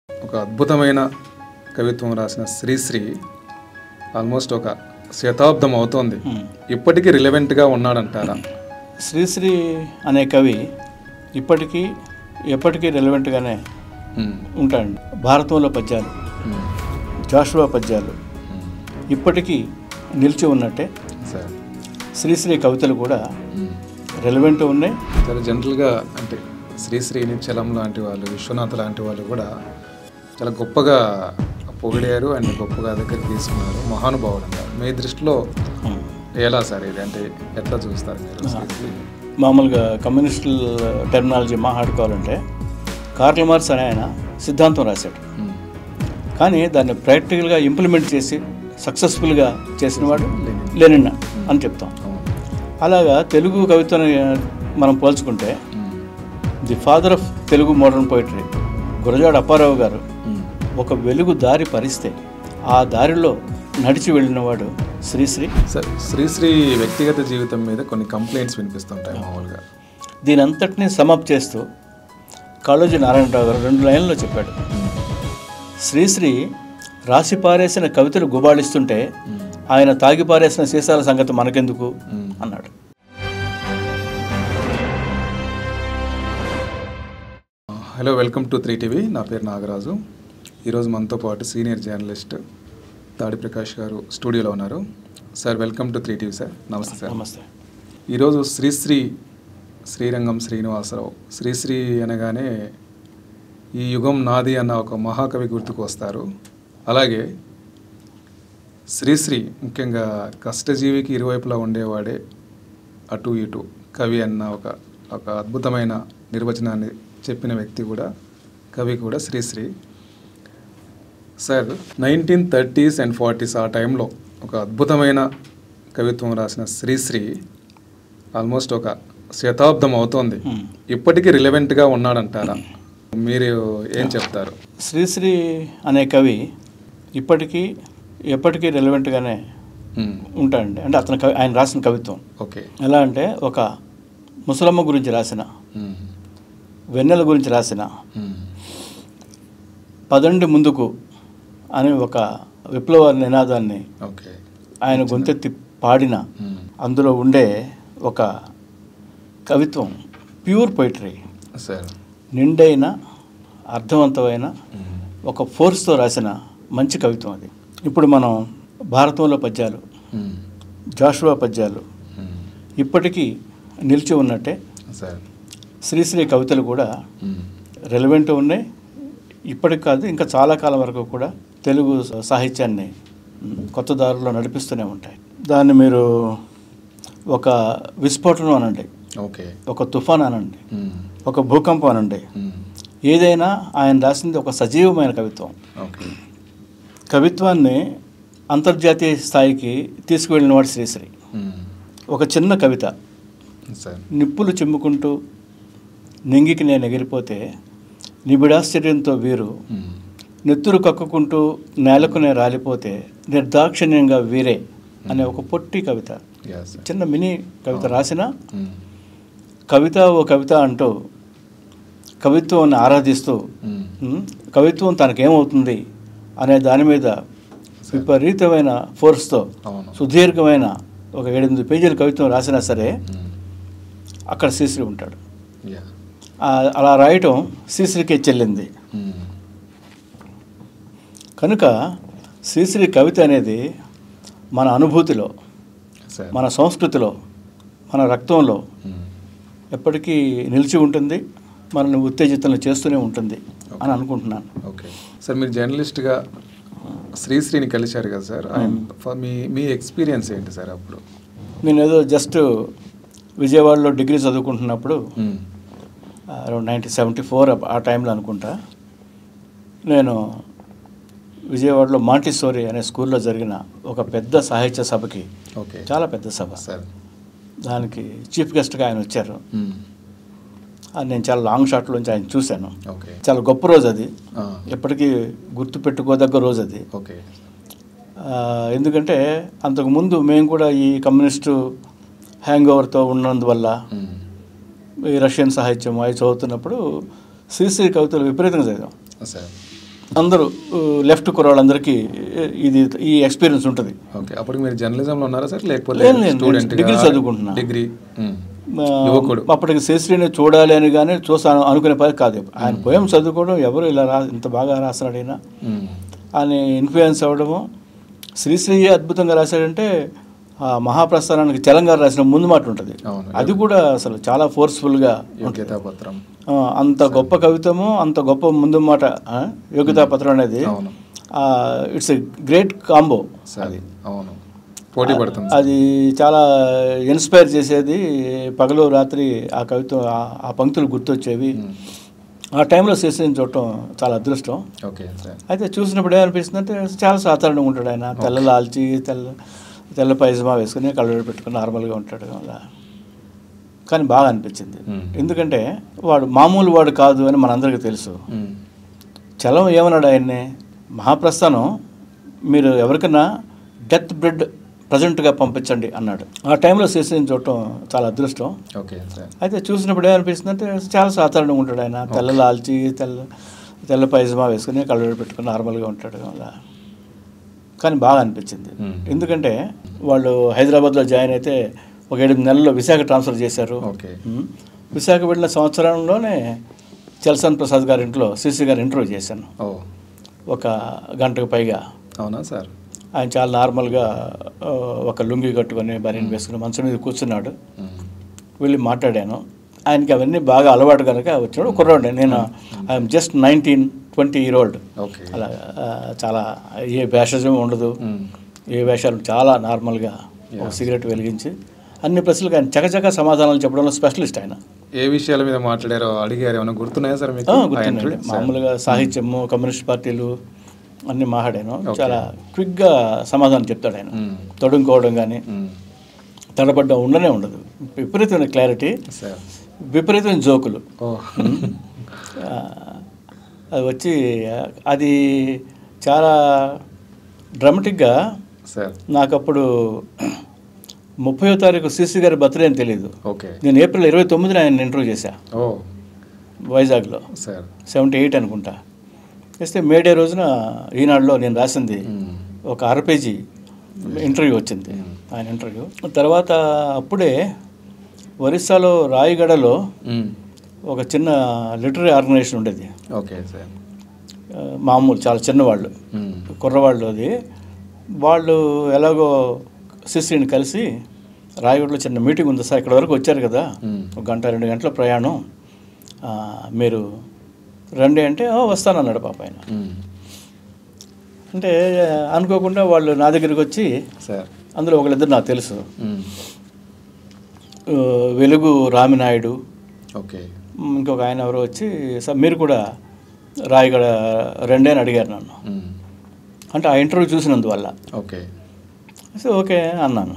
ఒక అద్భుతమైన కవిత్వం రాసిన శ్రీశ్రీ ఆల్మోస్ట్ ఒక శతాబ్దం అవుతోంది. ఇప్పటికీ రిలవెంట్గా ఉన్నాడంటారా? శ్రీశ్రీ అనే కవి ఎప్పటికీ రిలవెంట్గానే ఉంటాడు. భారతంలో పద్యాలు, జాషువా పద్యాలు ఇప్పటికీ నిలిచి ఉన్నట్టే శ్రీశ్రీ కవితలు కూడా రెలవెంట్ ఉన్నాయి. చాలా జనరల్గా అంటే శ్రీశ్రీని చలం లాంటి వాళ్ళు, విశ్వనాథ్ లాంటి వాళ్ళు కూడా చాలా గొప్పగా పొగిడారు, అండ్ గొప్పగా దగ్గరికి తీసుకున్నారు. మహానుభావుడు అన్నారు. మీ దృష్టిలో ఎలా సార్ ఇది? అంటే ఎట్లా చూస్తారు మీరు? మామూలుగా కమ్యూనిస్టుల టెర్మినాలజీ మాట్లాడుకోవాలంటే కార్ల్ మార్క్స్ అనే ఆయన సిద్ధాంతం రాశాడు, కానీ దాన్ని ప్రాక్టికల్గా ఇంప్లిమెంట్ చేసి సక్సెస్ఫుల్గా చేసినవాడు లెనిన్ అని చెప్తాం. అలాగా తెలుగు కవిత్వాన్ని మనం పోల్చుకుంటే the father of Telugu modern poetry Gurajada Apparao గారు ఒక వెలుగు దారి పరిస్తే ఆ దారిలో నడిచి వెళ్ళినవాడు శ్రీశ్రీ. సార్, శ్రీశ్రీ వ్యక్తిగత జీవితం మీద కొన్ని కంప్లైంట్స్ వినిపిస్తుంటాయి మామూలుగా. దీని అంతటినీ సమప్ చేస్తూ కాళోజీ నారాయణరావు గారు 2 లైన్లలో చెప్పాడు, శ్రీశ్రీ రాసి పారేసిన కవితలు గుబాళిస్తుంటే ఆయన తాగి పారేసిన సీసాల సంగతి మనకెందుకు అన్నాడు. Hello, welcome to 3TV. నా పేరు నాగరాజు. ఈరోజు మనతో పాటు సీనియర్ జర్నలిస్ట్ తాడి ప్రకాష్ గారు స్టూడియోలో ఉన్నారు. Sir, welcome to 3TV sir. నమస్తే సార్. నమస్తే. ఈరోజు శ్రీరంగం శ్రీనివాసరావు, శ్రీశ్రీ అనగానే ఈ యుగం నాది అన్న ఒక మహాకవి గుర్తుకు వస్తారు. అలాగే శ్రీశ్రీ ముఖ్యంగా కష్టజీవికి ఇరువైపులా ఉండేవాడే అటు ఇటు కవి అన్న ఒక అద్భుతమైన నిర్వచనాన్ని చెప్పిన వ్యక్తి కూడా, కవి కూడా Sri Sri. Sir, 1930s and 40s ఆ టైంలో ఒక అద్భుతమైన కవిత్వం రాసిన శ్రీశ్రీ ఆల్మోస్ట్ ఒక శతాబ్దం అవుతోంది. ఇప్పటికీ రిలవెంట్గా ఉన్నాడంటారా? మీరు ఏం చెప్తారు? శ్రీశ్రీ అనే కవి ఎప్పటికీ రెలవెంట్గానే ఉంటాడండి. అంటే ఆయన రాసిన కవిత్వం ఓకే ఎలా అంటే, ఒక ముసలమ్మ గురించి రాసిన, వెన్నెల గురించి రాసిన, పదండి ముందుకు అని ఒక విప్లవ నినాదాన్ని ఆయన గొంతెత్తి పాడిన అందులో ఉండే ఒక కవిత్వం ప్యూర్ పొయిటరీ, నిండైన అర్థవంతమైన ఒక ఫోర్స్తో రాసిన మంచి కవిత్వం అది. ఇప్పుడు మనం భారతంలో పద్యాలు, జాషువా పద్యాలు ఇప్పటికీ నిలిచి ఉన్నట్టే శ్రీశ్రీ కవితలు కూడా రెలవెంట్ ఉన్నాయి. ఇప్పటికి కాదు, ఇంకా చాలా కాలం వరకు కూడా తెలుగు సాహిత్యాన్ని కొత్త దారిలో నడిపిస్తూనే ఉంటాయి. దాన్ని మీరు ఒక విస్ఫోటనం అనండి, ఒక తుఫాన్ అనండి, ఒక భూకంపం అనండి, ఏదైనా ఆయన రాసింది ఒక సజీవమైన కవిత్వం. కవిత్వాన్ని అంతర్జాతీయ స్థాయికి తీసుకువెళ్ళినవాడు శ్రీశ్రీ. ఒక చిన్న కవిత, నిప్పులు చిమ్ముకుంటూ నింగికి నేను ఎగిరిపోతే నిబిడాశ్చర్యంతో వీరు, నెత్తురు కక్కుకుంటూ నేలకునే రాలిపోతే నిర్దాక్షిణ్యంగా వీరే అనే ఒక పొట్టి కవిత, చిన్న మినీ కవిత రాసిన ఓ కవిత అంటూ కవిత్వాన్ని ఆరాధిస్తూ కవిత్వం తనకేమవుతుంది అనే దాని మీద విపరీతమైన ఫోర్స్తో సుదీర్ఘమైన ఒక 7-8 పేజీల కవిత్వం రాసినా సరే అక్కడ శ్రీశ్రీ ఉంటాడు. అలా రాయటం శ్రీశ్రీకే చెల్లింది. కనుక శ్రీశ్రీ కవిత అనేది మన అనుభూతిలో, మన సంస్కృతిలో, మన రక్తంలో ఎప్పటికీ నిలిచి ఉంటుంది, మనల్ని ఉత్తేజితంలో చేస్తూనే ఉంటుంది అని అనుకుంటున్నాను. ఓకే సార్, మీరు జర్నలిస్ట్గా శ్రీశ్రీని కలిశారు కదా సార్, మీ ఎక్స్పీరియన్స్ ఏంటి సార్? అప్పుడు నేను ఏదో జస్ట్ విజయవాడలో డిగ్రీ చదువుకుంటున్నప్పుడు అరౌండ్ 1974 ఆ టైంలో అనుకుంటా, నేను విజయవాడలో మాంటిసోరీ అనే స్కూల్లో జరిగిన ఒక పెద్ద సాహిత్య సభకి, చాలా పెద్ద సభ, దానికి చీఫ్ గెస్ట్గా ఆయన వచ్చారు. నేను చాలా లాంగ్ షాట్లోంచి ఆయన చూశాను. చాలా గొప్ప రోజు అది, ఎప్పటికీ గుర్తుపెట్టుకోదగ్గ రోజు అది. ఎందుకంటే అంతకుముందు మేము కూడా ఈ కమ్యూనిస్టు హ్యాంగ్ ఓవర్తో ఉన్నందువల్ల ఈ రష్యన్ సాహిత్యం అవి చదువుతున్నప్పుడు శ్రీశ్రీ కవితలు విపరీతంగా చదివాం. అందరూ లెఫ్ట్ కుర్రాళ్ళందరికీ ఈ ఎక్స్పీరియన్స్ ఉంటుంది. ఓకే, అప్పుడు మీరు జర్నలిజంలో ఉన్నారా సార్ లేకపోతే డిగ్రీ చదువుకుంటున్నా. డిగ్రీ అప్పటికి శ్రీశ్రీని చూడాలి అని కానీ అనుకునే పని కాదు. ఆయన పోయం చదువుకోవడం, ఎవరు ఇలా ఇంత బాగా రాస్తున్నాడు అయినా అని ఇన్ఫ్లుయెన్స్ అవ్వడము. శ్రీశ్రీ అద్భుతంగా రాశాడంటే ఆ మహాప్రస్థానానికి తెలంగాణ రాసిన ముందు మాట ఉంటుంది, అది కూడా అసలు చాలా ఫోర్స్ఫుల్గా యోగ్యతాపత్రం. అంత గొప్ప కవితము, అంత గొప్ప ముందు మాట యోగ్యతాపత్రం అనేది ఇట్స్ ఎ గ్రేట్ కాంబో. అది అవును, పోటీ పడుతుంది. అది చాలా ఇన్స్పైర్ చేసేది. పగలు రాత్రి ఆ కవిత్వం, ఆ పంక్తులు గుర్తొచ్చేవి. ఆ టైంలో శ్రీశ్రీని చూడటం చాలా అదృష్టం. అయితే చూసినప్పుడు ఏమనిపిస్తుంది అంటే చాలా సాధారణంగా ఉంటాడు ఆయన. తెల్ల లాల్చి, తెల్ల పైజమా వేసుకుని కళ్ళజోడు పెట్టుకుని నార్మల్గా ఉంటాడు అలా. కానీ బాగా అనిపించింది, ఎందుకంటే వాడు మామూలు వాడు కాదు అని మనందరికీ తెలుసు. చలం ఏమన్నాడు ఆయన్ని, మహాప్రస్థానం మీరు ఎవరికైనా డెత్ బ్రెడ్ ప్రజెంట్గా పంపించండి అన్నాడు. ఆ టైంలో శ్రీశ్రీని చూడటం చాలా అదృష్టం. అయితే చూసినప్పుడు ఏమనిపిస్తుంది అంటే చాలా సాధారణంగా ఉంటాడు ఆయన. తెల్ల లాల్చి, తెల్ల పైజమా వేసుకుని కళ్ళజోడు పెట్టుకుని నార్మల్గా ఉంటాడు అలా. కానీ బాగా అనిపించింది, ఎందుకంటే వాళ్ళు హైదరాబాద్లో జాయిన్ అయితే ఒక 7 నెలల్లో విశాఖ ట్రాన్స్ఫర్ చేశారు. విశాఖ వెళ్ళిన సంవత్సరంలోనే చలసాని ప్రసాద్ గారి ఇంట్లో శ్రీశ్రీ గారు ఇంటర్వ్యూ చేశాను, 1 గంటకు పైగా. అవునా సార్? ఆయన చాలా నార్మల్గా ఒక లుంగి కట్టుకొని బనీని వేసుకుని మంచం మీద కూర్చున్నాడు. వెళ్ళి మాట్లాడాను. ఆయనకి అవన్నీ బాగా అలవాటు కనుక వచ్చాడు. కుర్రాడు, నేను ఐఎమ్ జస్ట్ 19-20 year old. అలా చాలా ఏ వేషం ఉండదు, ఏ వేషాలు చాలా నార్మల్గా ఒక సిగరెట్ వెలిగించి అన్ని ప్రశ్నలకు ఆయన చకచక సమాధానాలు చెప్పడంలో స్పెషలిస్ట్. ఆయన ఏ విషయాల మీద మాట్లాడారో అడిగారు, ఏమైనా గుర్తున్నాయా సార్ మీకు? గుర్తున్నాయి. మామూలుగా సాహిత్యము, కమ్యూనిస్ట్ పార్టీలు అన్నీ మాట్లాడాను. చాలా క్విక్గా సమాధానం చెప్తాడు ఆయన. తొడుక్కోవడం కానీ తడబడ్డం ఉండనే ఉండదు. విపరీతమైన క్లారిటీ, విపరీతమైన జోకులు. అది వచ్చి అది చాలా డ్రామాటిక్గా. నాకు అప్పుడు 30వ తారీఖు శ్రీశ్రీ గారి బర్త్డే అని తెలియదు. నేను ఏప్రిల్ 29న ఆయన ఇంటర్వ్యూ చేశా వైజాగ్లో, 78 అనుకుంటా. చేస్తే మేడే రోజున ఈనాడులో నేను రాసింది ఒక 6 పేజీ ఇంటర్వ్యూ వచ్చింది, ఆయన ఇంటర్వ్యూ. తర్వాత అప్పుడే ఒరిస్సాలో రాయగడలో ఒక చిన్న లిటరీ ఆర్గనైజేషన్ ఉండేది. మామూలు చాలా చిన్నవాళ్ళు, కుర్రవాళ్ళు. అది వాళ్ళు ఎలాగో శ్రీశ్రీని కలిసి రాయగడలో చిన్న మీటింగ్ ఉంది సార్, ఇక్కడ వరకు వచ్చారు కదా, 1-2 గంటల ప్రయాణం, మీరు రండి అంటే వస్తానన్నాడు పాప ఆయన. అంటే అనుకోకుండా వాళ్ళు నా దగ్గరికి వచ్చి, అందులో ఒకళ్ళిద్దరు నాకు తెలుసు, వెలుగు రామినాయుడు, ఇంకొక ఆయన ఎవరో వచ్చి మీరు కూడా రాయగడ రండి అని అడిగారు నన్ను. అంటే ఆ ఇంటర్వ్యూ చూసినందువల్ల ఓకే అన్నాను.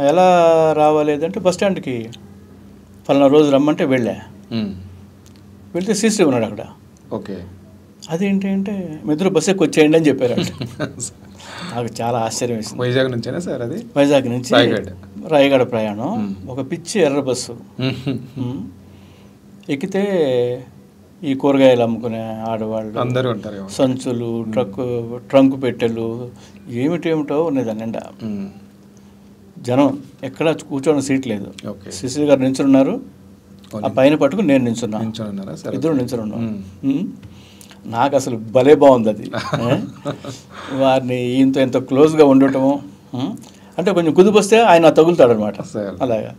ఎలా రావాలి అంటే బస్ స్టాండ్కి ఫలానా రోజు రమ్మంటే వెళ్తే శ్రీశ్రీ ఉన్నాడు అక్కడ. అదేంటి అంటే మిద్దరు బస్ ఎక్కి వచ్చేయండి అని చెప్పారు. నాకు చాలా ఆశ్చర్యం వేసింది. వైజాగ్ నుంచేనా సార్ అది? వైజాగ్ నుంచి రాయగడ ప్రయాణం, ఒక పిచ్చి ఎర్ర బస్సు ఎక్కితే ఈ కూరగాయలు అమ్ముకునే ఆడవాళ్ళు అందరూ ఉంటారు, సంచులు, ట్రంక్ పెట్టెలు ఏమిటో ఉన్నాయి దాని నిండా. జనం ఎక్కడ కూర్చోని సీట్ లేదు. శ్రీశ్రీ గారు నించున్నారు, ఆ పైన పట్టుకుని నేను నించున్నా, ఇద్దరు నించున్నాం. నాకు అసలు భలే బాగుంది అది. వారిని ఇంత క్లోజ్గా ఉండటము, అంటే కొంచెం కుదిపొస్తే ఆయన తగులుతాడు అనమాట. అలాగా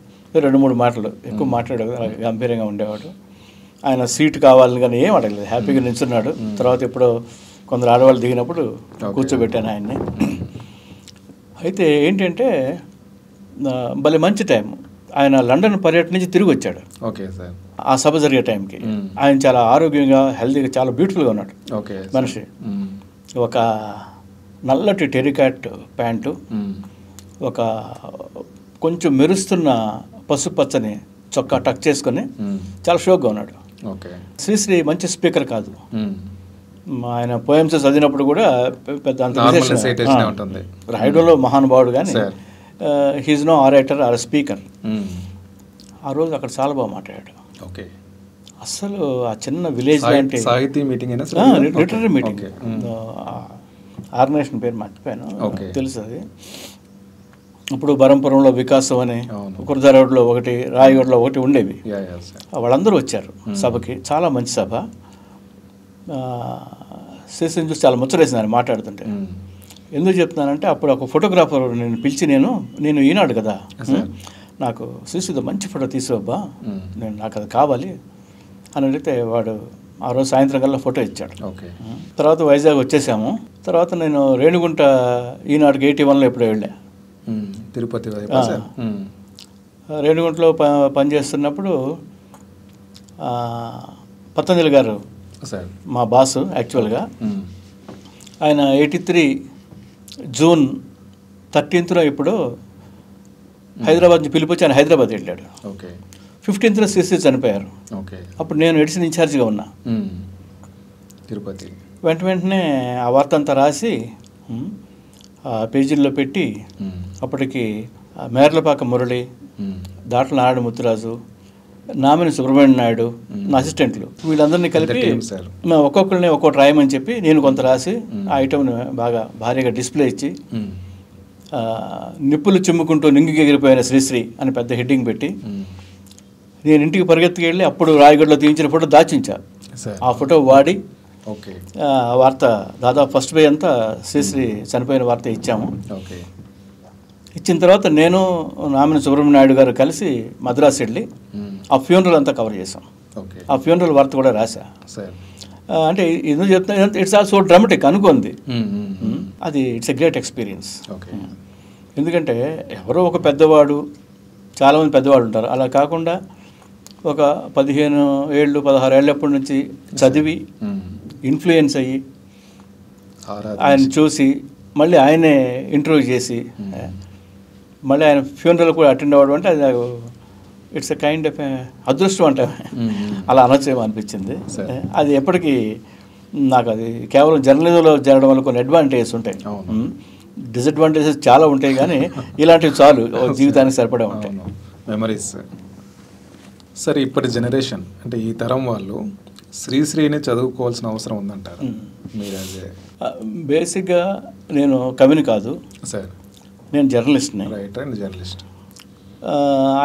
2-3 మాటలు ఎక్కువ మాట్లాడేది, అలా గంభీరంగా ఉండేవాడు. ఆయన సీట్ కావాలని కానీ ఏం అడగలేదు, హ్యాపీగా నిల్చున్నాడు. తర్వాత ఎప్పుడో కొందరు ఆడవాళ్ళు దిగినప్పుడు కూర్చోబెట్టాను ఆయన్ని. అయితే ఏంటంటే భలే మంచి టైం. ఆయన లండన్ పర్యటన నుంచి తిరిగి వచ్చాడు ఆ సభ జరిగే టైంకి. ఆయన చాలా ఆరోగ్యంగా, హెల్తీగా, చాలా బ్యూటిఫుల్గా ఉన్నాడు మనిషి. ఒక నల్లటి టెరికాట్ ప్యాంటు, ఒక కొంచెం మెరుస్తున్న పసుపచ్చని చొక్కా టక్ చేసుకొని చాలా షోక్గా ఉన్నాడు. శ్రీశ్రీ మంచి స్పీకర్ కాదు. ఆయన పోయమ్స్ చదివినప్పుడు కూడా పెద్ద రాయడంలో మహానుభావుడు, కానీ he's no orator or speaker. ఆ రోజు అక్కడ చాలా బాగా మాట్లాడాడు. అసలు ఆ చిన్న విలేజ్ అంటే సాహితీ మీటింగ్ అయినా లిటరీ మీటింగ్, ఆర్గనైజేషన్ పేరు మర్చిపోయాను, తెలుసు అది. ఇప్పుడు బరంపురంలో వికాసం అని, కుర్దా రోడ్లో ఒకటి, రాయగఢ్లో ఒకటి ఉండేవి. వాళ్ళందరూ వచ్చారు సభకి. చాలా మంచి సభ. శ్రీశ్రీని చూసి చాలా ముచ్చటేసింది మాట్లాడుతుంటే. ఎందుకు చెప్తున్నానంటే అప్పుడు ఒక ఫోటోగ్రాఫర్ నేను పిలిచి, నేను ఈనాడు కదా, నాకు శ్రీశ్రీతో మంచి ఫోటో తీసుకోబ్బా, నాకు అది కావాలి అని అడిగితే వాడు ఆ రోజు సాయంత్రం కల్లా ఫోటో ఇచ్చాడు. తర్వాత వైజాగ్ వచ్చేసాము. తర్వాత నేను రేణిగుంట ఈనాడుకి 81లో ఎప్పుడో వెళ్ళా, తిరుపతి రేణిగుంటలో పనిచేస్తున్నప్పుడు పతంజలి గారు మా బాసు యాక్చువల్గా. ఆయన 83 జూన్ 13th ఇప్పుడు హైదరాబాద్ నుంచి పిలిపించి ఆయన హైదరాబాద్ వెళ్ళాడు. 15th శ్రీశ్రీ చనిపోయారు. అప్పుడు నేను ఎడిషన్ ఇన్ఛార్జిగా ఉన్నా తిరుపతి. వెంటనే ఆ వార్త అంతా రాసి ఆ పేజీల్లో పెట్టి, అప్పటికి మేర్లపాక మురళి, దాట్ల నారాయణ ముత్తురాజు, నామిని సుబ్రహ్మణ్య నాయుడు నా అసిస్టెంట్లు, వీళ్ళందరినీ కలిపి ఒక్కొక్కరిని ఒక్కొక్కటి రాయమని చెప్పి నేను కొంత రాసి ఆ ఐటమ్ని బాగా భారీగా డిస్ప్లే ఇచ్చి, నిప్పులు చిమ్ముకుంటూ నింగికి ఎగిరిపోయిన శ్రీశ్రీ అని పెద్ద హెడ్డింగ్ పెట్టి, నేను ఇంటికి పరిగెత్తుకు వెళ్ళి అప్పుడు రాయగఢ్లో తీయించిన ఫోటో దాచించా. ఆ ఫోటో వాడి వార్త దాదాపు ఫస్ట్ పే అంతా శ్రీశ్రీ చనిపోయిన వార్త ఇచ్చాము. ఇచ్చిన తర్వాత నేను నామిని సుబ్రహ్మణ్య నాయుడు గారు కలిసి మద్రాసు వెళ్ళి ఆ ఫ్యూనరల్ అంతా కవర్ చేసాం. ఆ ఫ్యూనరల్ వార్త కూడా రాసా. అంటే ఎందుకు చెప్తున్నా, ఇట్స్ ఆల్సో డ్రామాటిక్ అనుకుంది. అది ఇట్స్ ఎ గ్రేట్ ఎక్స్పీరియన్స్. ఎందుకంటే ఎవరో ఒక పెద్దవాడు, చాలామంది పెద్దవాళ్ళు ఉంటారు, అలా కాకుండా ఒక 15 ఏళ్ళు 16 ఏళ్ళప్పటి నుంచి చదివి ఇన్ఫ్లుయెన్స్ అయ్యి ఆయన చూసి మళ్ళీ ఆయనే ఇంటర్వ్యూ చేసి మళ్ళీ ఆయన ఫ్యూనరల్ కూడా అటెండ్ అవ్వడం అంటే అది ఇట్స్ ఎ కైండ్ ఆఫ్ అదృష్టం అంటే అలా అనొచ్చేమో అనిపించింది. అది ఎప్పటికీ నాకు అది కేవలం జర్నలిజంలో జరగడం వల్ల కొన్ని అడ్వాంటేజెస్ ఉంటాయి, డిసడ్వాంటేజెస్ చాలా ఉంటాయి, కానీ ఇలాంటివి చాలు జీవితానికి సరిపడే ఉంటాయి మెమరీస్. సరే, ఇప్పటి జనరేషన్ అంటే ఈ తరం వాళ్ళు శ్రీశ్రీని చదువుకోవాల్సిన అవసరం ఉందంటారు మీరు? బేసిక్గా నేను కవిని కాదు సార్, నేను జర్నలిస్ట్ని. Writer and journalist.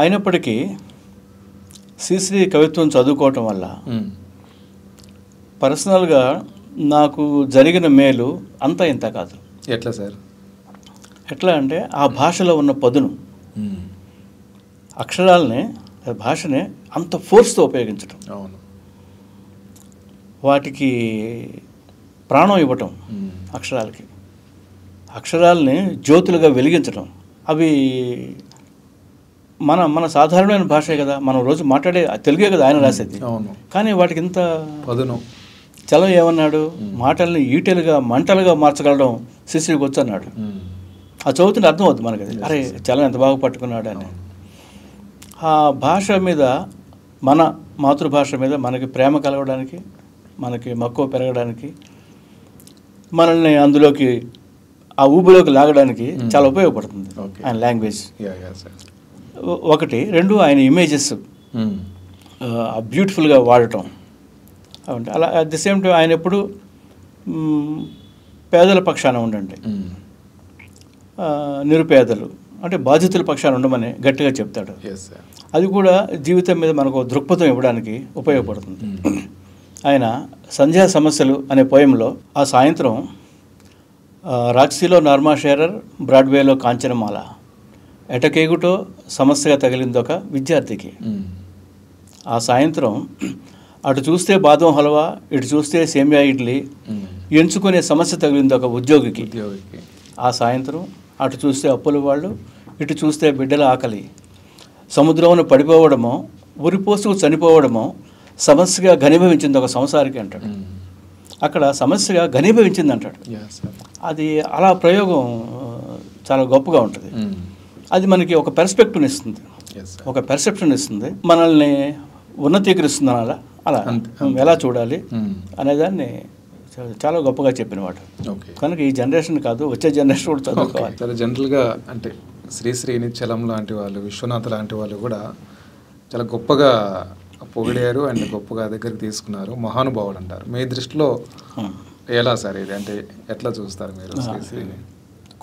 అయినప్పటికీ శ్రీశ్రీ కవిత్వం చదువుకోవటం వల్ల పర్సనల్గా నాకు జరిగిన మేలు అంతా ఇంత కాదు. ఎట్లా సార్? ఎట్లా అంటే ఆ భాషలో ఉన్న పదును, అక్షరాలని, భాషని అంత ఫోర్స్తో ఉపయోగించటం, వాటికి ప్రాణం ఇవ్వటం, అక్షరాలని జ్యోతులుగా వెలిగించటం. అవి మన సాధారణమైన భాషే కదా, మనం రోజు మాట్లాడే తెలుగే కదా ఆయన రాసేది, కానీ వాటికి ఇంత పదును. చలం ఏమన్నాడు, మాటల్ని ఈటెలుగా మంటలుగా మార్చగలడం శ్రీశ్రీకి వచ్చు అన్నాడు. ఆ చదువుతుంటే అర్థం అవుతుంది మనకి, అది అరే చలం ఎంత బాగా పట్టుకున్నాడు అని. ఆ భాష మీద, మన మాతృభాష మీద మనకి ప్రేమ కలగడానికి, మనకి మక్కువ పెరగడానికి, మనల్ని అందులోకి ఆ ఊబిలోకి లాగడానికి చాలా ఉపయోగపడుతుంది ఆయన లాంగ్వేజ్. ఒకటి. రెండు, ఆయన ఇమేజెస్ బ్యూటిఫుల్గా వాడటం. అంటే అలా అట్ ది సేమ్ టైం ఆయన ఎప్పుడు పేదల పక్షాన ఉండండి, నిరుపేదలు అంటే బాధితుల పక్షాన ఉండమని గట్టిగా చెప్తాడు. అది కూడా జీవితం మీద మనకు దృక్పథం ఇవ్వడానికి ఉపయోగపడుతుంది. ఆయన సంధ్యా సమస్యలు అనే పోయంలో ఆ సాయంత్రం రాక్సీలో నార్మా షేరర్, బ్రాడ్వేలో కాంచనమాల, ఎటకేగుటో సమస్యగా తగిలిందొక విద్యార్థికి. ఆ సాయంత్రం అటు చూస్తే బాదం హల్వా, ఇటు చూస్తే సేమియా ఇడ్లీ, ఎంచుకునే సమస్య తగిలిందొక ఉద్యోగికి. ఆ సాయంత్రం అటు చూస్తే అప్పుల వాళ్ళు, ఇటు చూస్తే బిడ్డల ఆకలి, సముద్రంలో పడిపోవడమో ఉరిపోసుకు చనిపోవడమో సమస్యగా ఘనీభవించింది ఒక సంసారికి అంటాడు. అక్కడ సమస్యగా ఘనీభవించింది అంటాడు. అది అలా ప్రయోగం చాలా గొప్పగా ఉంటుంది. అది మనకి ఒక పెర్స్పెక్టివ్ని ఇస్తుంది, ఒక పెర్సెప్షన్ ఇస్తుంది, మనల్ని ఉన్నతీకరిస్తుంది. అలా అలా ఎలా చూడాలి అనేదాన్ని చాలా గొప్పగా చెప్పినవాడు. కనుక ఈ జనరేషన్ కాదు, వచ్చే జనరేషన్ కూడా చదువుకోవాలి. చాలా జనరల్గా అంటే శ్రీశ్రీని, చలం లాంటి వాళ్ళు, విశ్వనాథ్ లాంటి వాళ్ళు కూడా చాలా గొప్పగా పొగిడారు అండ్ గొప్పగా దగ్గరికి తీసుకున్నారు, మహానుభావుడు అంటారు. మీ దృష్టిలో ఎలా సార్ ఇది, అంటే ఎట్లా చూస్తారు మీరు శ్రీశ్రీని?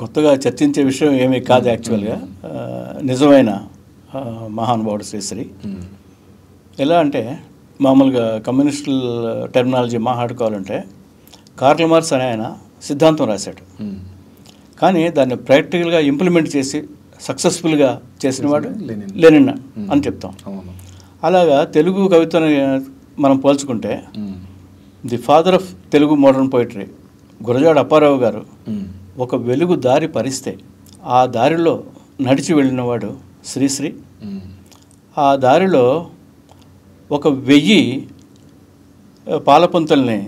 కొత్తగా చర్చించే విషయం ఏమీ కాదు యాక్చువల్గా. నిజమైన మహానుభావుడు శ్రీశ్రీ. ఎలా అంటే మామూలుగా కమ్యూనిస్టుల టెర్మినాలజీ మాట్లాడుకోవాలంటే కార్ల్ మార్క్స్ అనే ఆయన సిద్ధాంతం రాశాడు, కానీ దాన్ని ప్రాక్టికల్గా ఇంప్లిమెంట్ చేసి సక్సెస్ఫుల్గా చేసినవాడు లెనిన్ అని చెప్తాం. అలాగా తెలుగు కవితని మనం పోల్చుకుంటే the father of Telugu modern poetry Gurajada Apparao గారు ఒక వెలుగు దారి పరిస్తే ఆ దారిలో నడిచి వెళ్ళినవాడు శ్రీశ్రీ. ఆ దారిలో 1000 పాలపంతుల్ని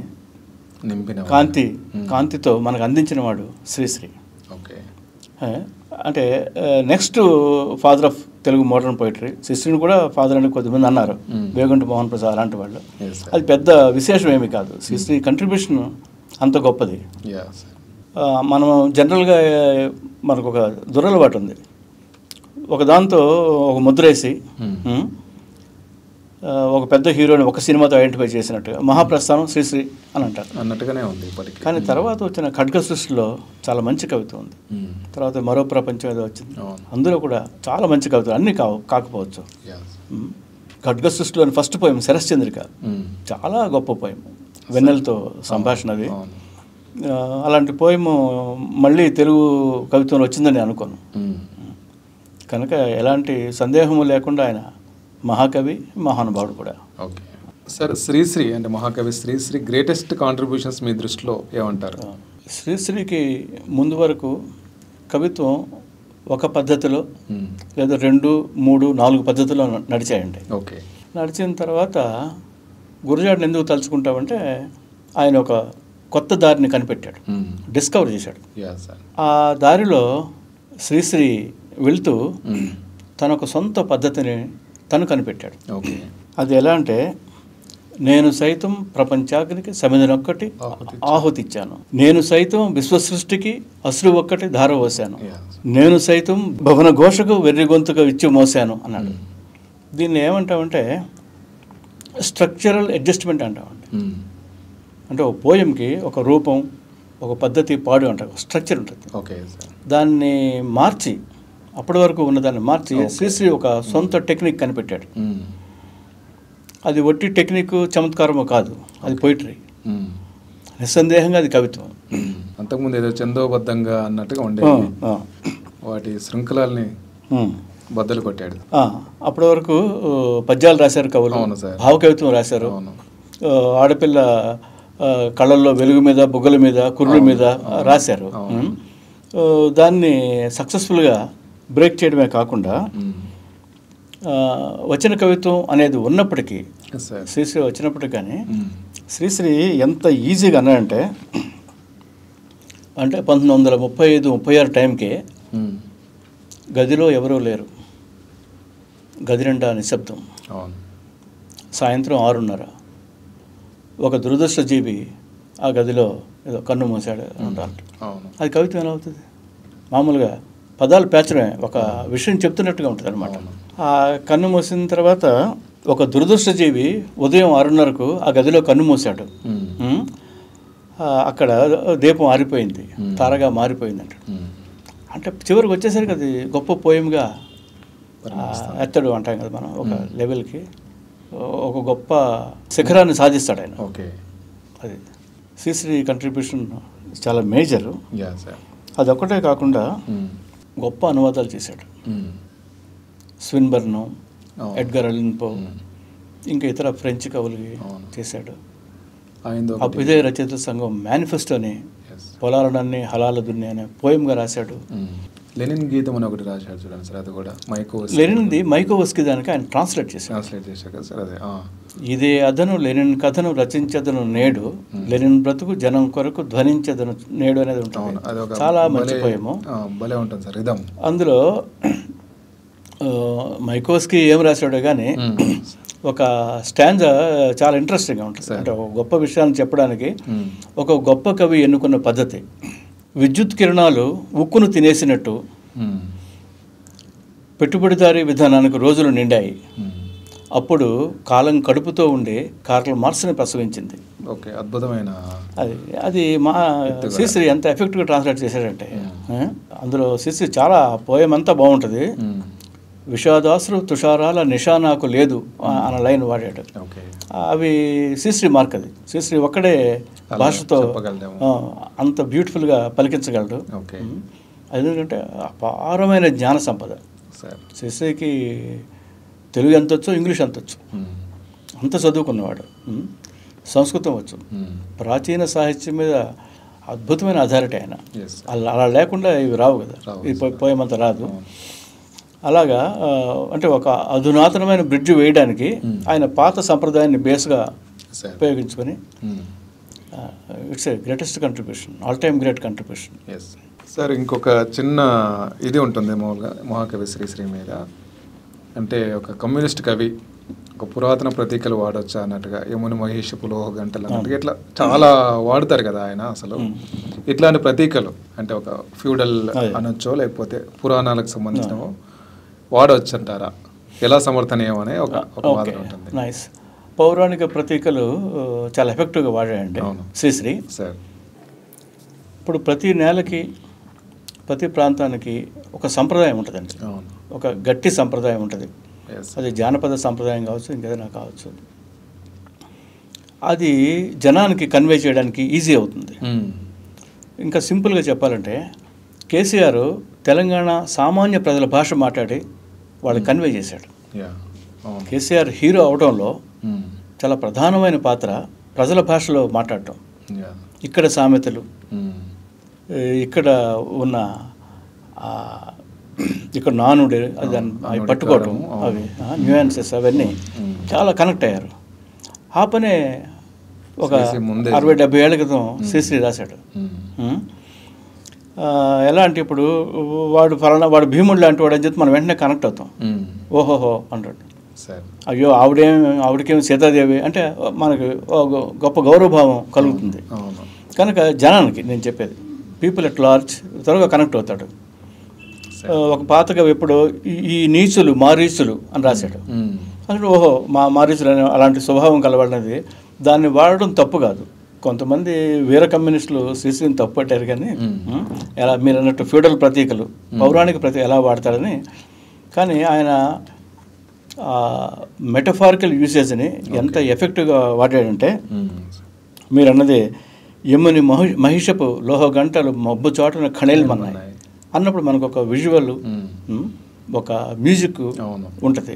కాంతితో మనకు అందించిన వాడు శ్రీశ్రీ. అంటే next father of Telugu modern poetry. శ్రీశ్రీని కూడా ఫాదర్ అని కొద్దిమంది అన్నారు, వేగుంట మోహన్ ప్రసాద్ అలాంటి వాళ్ళు. అది పెద్ద విశేషం ఏమీ కాదు. శ్రీశ్రీ కంట్రిబ్యూషన్ అంత గొప్పది. మనం జనరల్గా మనకు ఒక దురలవాటు ఉంది, ఒక దాంతో ఒక ముద్రేసి ఒక పెద్ద హీరోని ఒక సినిమాతో ఐడెంటిఫై చేసినట్టుగా మహాప్రస్థానం శ్రీశ్రీ అని అంటారు అన్నట్టుగానే ఉంది ఇప్పటికీ. కానీ తర్వాత వచ్చిన ఖడ్గ సృష్టిలో చాలా మంచి కవిత ఉంది. తర్వాత మరో ప్రపంచం ఏదో వచ్చింది, అందులో కూడా చాలా మంచి కవితలు, అన్నీ కాకపోవచ్చు. ఖడ్గ సృష్టిలోని ఫస్ట్ పోయం శరశ్చంద్రిక చాలా గొప్ప పోయం, వెన్నెలతో సంభాషణ. అది అలాంటి పోయము మళ్ళీ తెలుగు కవిత్వంలో వచ్చిందని అనుకోను. కనుక ఎలాంటి సందేహము లేకుండా ఆయన మహాకవి, మహానుభావుడు కూడా. ఓకే సార్, శ్రీశ్రీ అంటే మహాకవి శ్రీశ్రీ గ్రేటెస్ట్ కాంట్రిబ్యూషన్స్ మీ దృష్టిలో ఏమంటారు? శ్రీశ్రీకి ముందు వరకు కవిత్వం ఒక పద్ధతిలో లేదా 2, 3, 4 పద్ధతిలో నడిచాయండి. ఓకే, నడిచిన తర్వాత గురజాడని ఎందుకు తలుచుకుంటామంటే ఆయన ఒక కొత్త దారిని కనిపెట్టాడు, డిస్కవర్ చేశాడు. ఆ దారిలో శ్రీశ్రీ వెళ్తూ తన ఒక సొంత పద్ధతిని తను కనిపెట్టాడు. అది ఎలా అంటే, నేను సైతం ప్రపంచాగ్నికి సమిధనొక్కటి ఆహుతిచ్చాను, నేను సైతం విశ్వసృష్టికి అశ్రు ఒక్కటి ధారపోసాను, నేను సైతం భవన ఘోషకు వెర్రి గొంతుగా ఇచ్చి మోసాను అన్నాడు. దీన్ని ఏమంటామంటే స్ట్రక్చరల్ అడ్జస్ట్మెంట్ అంటామండి. అంటే ఒక పోయంకి ఒక రూపం, ఒక పద్ధతి, పాడు అంటారు, స్ట్రక్చర్ ఉంటుంది. దాన్ని మార్చి, అప్పటి వరకు ఉన్నదాన్ని మార్చి శ్రీశ్రీ ఒక సొంత టెక్నిక్ కనిపెట్టాడు. అది ఒట్టి టెక్నిక్, చమత్కారమో కాదు, అది పోయిటరీ. నిస్సందేహంగా అది కవిత్వం. అంతకుముందు ఏదో చందోబద్ధంగా అన్నట్టుగా ఉండేది, వాటి శృంఖలాల్ని బద్దలు కొట్టాడు. అప్పటి వరకు పద్యాలు రాశారు కవులు, భావకవిత్వం రాశారు. ఆడపిల్ల కళ్ళల్లో వెలుగు మీద, బుగ్గల మీద, కుర్రుల మీద రాశారు. దాన్ని సక్సెస్ఫుల్గా బ్రేక్ చేయడమే కాకుండా వచన కవిత్వం అనేది ఉన్నప్పటికీ, శ్రీశ్రీ వచ్చినప్పటికీ కానీ శ్రీశ్రీ ఎంత ఈజీగా అన్నాడంటే, అంటే 1935-36 టైంకే గదిలో ఎవరూ లేరు, గది నిండా నిశ్శబ్దం, సాయంత్రం 6:30, ఒక దురదృష్టజీవి ఆ గదిలో ఏదో కన్ను మూసాడు అంటారు. అది కవిత్వం ఎలా అవుతుంది? మామూలుగా పదాలు పేర్చడమే, ఒక విషయం చెప్తున్నట్టుగా ఉంటుంది అనమాట. ఆ కన్ను మూసిన తర్వాత ఒక దురదృష్టజీవి ఉదయం 6:30కు ఆ గదిలో కన్ను మూసాడు, అక్కడ దీపం ఆరిపోయింది, తారగా మారిపోయింది అంటాడు. అంటే చివరికి వచ్చేసరికి అది గొప్ప పోయంగా ఎత్తడు అంటాం కదా మనం, ఒక లెవెల్కి ఒక గొప్ప శిఖరాన్ని సాధిస్తాడు ఆయన. అది శ్రీశ్రీ కంట్రిబ్యూషన్ చాలా మేజరు. అదొక్కటే కాకుండా గొప్ప అనువాదాలు చేశాడు. స్విన్బర్న్, ఎడ్గర్ అలన్ పో, ఇంకా ఇతర ఫ్రెంచ్ కవులకి చేశాడు. అభ్యుదయ రచయితల సంఘం మేనిఫెస్టోని పొలాలనన్నీ హలాల దున్ని అనే పోయంగా రాశాడు. లెనిన్ గీతం అని ఒకటి రాశాడు చూడండి సార్, అది కూడా లెనిన్ది మైకోవస్కి దానికి ఆయన ట్రాన్స్లేట్ చేశాడు కదా సార్. అదే ఇదే అదను లెనిన్ కథను రచించదను నేడు, లెనిన్ బ్రతుకు జనం కొరకు ధ్వనించదను నేడు అనేది ఉంటుంది. చాలా మంచి పోయము, భలే ఉంటుంది సార్ రిథమ్. అందులో మైకోవస్కి ఏం రాశాడో కానీ ఒక స్టాంజా చాలా ఇంట్రెస్టింగ్గా ఉంటుంది. అంటే ఒక గొప్ప విషయాన్ని చెప్పడానికి ఒక గొప్ప కవి ఎన్నుకున్న పద్ధతి. విద్యుత్ కిరణాలు ఉక్కును తినేసినట్టు పెట్టుబడిదారీ విధానానికి రోజులు నిండాయి, అప్పుడు కాలం కడుపుతో ఉండి కార్ల్ మార్క్స్ని ప్రసవించింది. ఓకే, అద్భుతమైన అది మా శ్రీశ్రీ ఎంత ఎఫెక్టివ్గా ట్రాన్స్లేట్ చేశాడంటే, అందులో శ్రీశ్రీ చాలా పోయం అంతా బాగుంటుంది. విషాదాసులు తుషారాల నిషా నాకు లేదు అన్న లైన్ వాడాడు. అవి శ్రీశ్రీ మార్క్. అది శ్రీశ్రీ ఒక్కడే భాషతో అంత బ్యూటిఫుల్గా పలికించగలడు. అదేంటంటే అపారమైన జ్ఞాన సంపద. శ్రీశ్రీకి తెలుగు ఎంత వచ్చో, ఇంగ్లీష్ ఎంత వచ్చు, అంత చదువుకున్నవాడు. సంస్కృతం వచ్చు, ప్రాచీన సాహిత్యం మీద అద్భుతమైన అథారిటీ ఆయన. అలా లేకుండా ఇవి రావు కదా, ఈ పోయమంతా రాదు. అలాగా అంటే ఒక అధునాతనమైన బ్రిడ్జ్ వేయడానికి ఆయన పాత సంప్రదాయాన్ని బేస్గా ఉపయోగించుకొని it's a greatest contribution, all time great contribution. Sir, ఇంకొక చిన్న ఇది ఉంటుంది మామూలుగా మహాకవి శ్రీశ్రీ మీద. అంటే ఒక కమ్యూనిస్ట్ కవి ఒక పురాతన ప్రతీకలు వాడొచ్చా అన్నట్టుగా, యముని మహేషపు లోహ గంటలు అన్నట్టుగా ఇట్లా చాలా వాడతారు కదా ఆయన. అసలు ఇట్లాంటి ప్రతీకలు అంటే ఒక ఫ్యూడల్ అనొచ్చో లేకపోతే పురాణాలకు సంబంధించినవో వాడవచ్చు అంటారా? ఎలా సమర్థనీయం అనే ఒక వాదన ఉంటుంది. నైస్. పౌరాణిక ప్రతీకలు చాలా ఎఫెక్టివ్గా వాడాయండి శ్రీశ్రీ. సార్, ఇప్పుడు ప్రతి నేలకి ప్రతి ప్రాంతానికి ఒక సంప్రదాయం ఉంటుందండి, ఒక గట్టి సంప్రదాయం ఉంటుంది. అది జానపద సంప్రదాయం కావచ్చు, ఇంకేదైనా కావచ్చు. అది జనానికి కన్వే చేయడానికి ఈజీ అవుతుంది. ఇంకా సింపుల్గా చెప్పాలంటే కేసీఆర్ తెలంగాణ సామాన్య ప్రజల భాష మాట్లాడి వాళ్ళు కన్వే చేశాడు. కేసీఆర్ హీరో అవడంలో చాలా ప్రధానమైన పాత్ర ప్రజల భాషలో మాట్లాడటం. ఇక్కడ సామెతలు, ఇక్కడ ఉన్న ఇక్కడ నానుడి అది అవి పట్టుకోవటం, అవి న్యూయాన్సెస్ అవన్నీ చాలా కనెక్ట్ అయ్యారు. ఆ పనే ఒక 60-70 ఏళ్ల క్రితం శ్రీశ్రీ రాశాడు. ఎలా అంటే ఇప్పుడు వాడు భీముడు లాంటి వాడు అని చెప్పి మనం వెంటనే కనెక్ట్ అవుతాం. ఓహోహో అంటాడు. అయ్యో ఆవిడకేమి సీతాదేవి అంటే మనకు గొప్ప గౌరవభావం కలుగుతుంది. కనుక జనానికి నేను చెప్పేది పీపుల్ ఎట్ లార్జ్ త్వరగా కనెక్ట్ అవుతాడు. ఒక పాతగా ఎప్పుడు ఈ నీచులు మారీచులు అని రాశాడు. అంటే ఓహో మారీచులు అనే అలాంటి స్వభావం కలవాడినది, దాన్ని వాడడం తప్పు కాదు. కొంతమంది వీర కమ్యూనిస్టులు శ్రీశ్రీని తప్పు పట్టారు. కానీ ఎలా మీరు అన్నట్టు ఫ్యూడల్ ప్రతీకలు, పౌరాణిక ప్రతీక ఎలా వాడతారని. కానీ ఆయన మెటఫారికల్ యూసేజ్ని ఎంత ఎఫెక్టివ్గా వాడాడంటే, మీరు అన్నది యముని మహిషపు లోహ గంటలు మబ్బు చాటున ఖణేల్మన్నాయి అన్నప్పుడు మనకు ఒక విజువల్, ఒక మ్యూజిక్ ఉంటుంది.